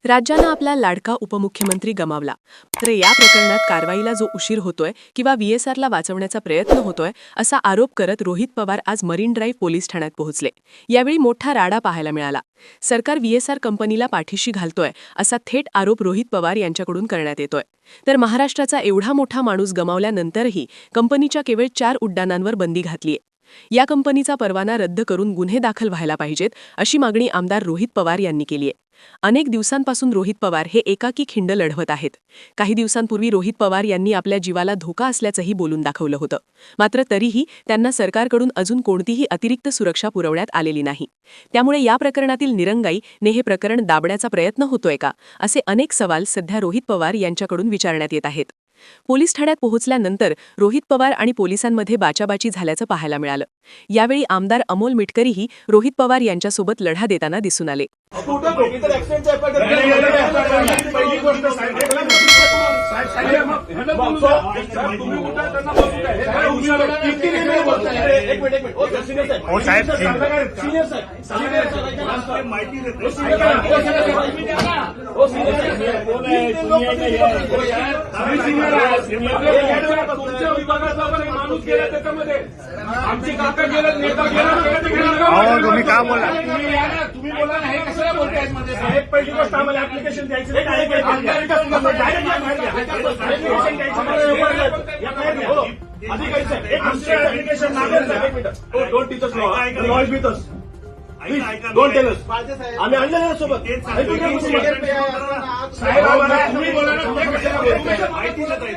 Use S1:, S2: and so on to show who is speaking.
S1: राज्यानं आपला लाडका उपमुख्यमंत्री गमावला. तर या प्रकरणात कारवाईला जो उशीर होतोय किंवा व्हीएसआरला वाचवण्याचा प्रयत्न होतोय असा आरोप करत रोहित पवार आज मरीन ड्राईव्ह पोलीस ठाण्यात पोहोचले. यावेळी मोठा राडा पाहायला मिळाला. सरकार व्हीएसआर कंपनीला पाठीशी घालतोय असा थेट आरोप रोहित पवार यांच्याकडून करण्यात येतोय. तर महाराष्ट्राचा एवढा मोठा माणूस गमावल्यानंतरही कंपनीच्या केवळ 4 उड्डाणांवर बंदी घातलीय. या कंपनीचा परवाना रद्द करून गुन्हे दाखल व्हायला पाहिजेत अशी मागणी आमदार रोहित पवार यांनी केली आहे. अनेक दिवसांपासून रोहित पवार हे एकाकी खिंड लढवत आहेत. काही दिवसांपूर्वी रोहित पवार यांनी आपल्या जीवाला धोका असल्याचंही बोलून दाखवलं होतं. मात्र तरीही त्यांना सरकारकडून अजून कोणतीही अतिरिक्त सुरक्षा पुरवण्यात आलेली नाही. त्यामुळे या प्रकरणातील निरंगाई ने हे प्रकरण दाबण्याचा प्रयत्न होतोय का, असे अनेक सवाल सध्या रोहित पवार यांच्याकडून विचारण्यात येत आहेत. पोलीस ठाण्यात पोहोचल्यानंतर रोहित पवार आणि पोलिसांमध्ये बाचाबाची झाल्याचं पाहायला मिळालं. यावेळी आमदार अमोल मिटकरीही रोहित पवार यांच्यासोबत लढा देताना दिसून आले.
S2: आमची काका गेलं, नेता गेला, तुम्ही का बोला, तुम्ही बोला ना, हे कशाला बोलताय? साहेब, पहिली गोष्ट आम्हाला ऍप्लिकेशन द्यायचं ऍप्लिकेशन दोन टेलर्स आम्ही आणलेलं सोबत. तुम्ही बोला ना, कशाला बोलताय?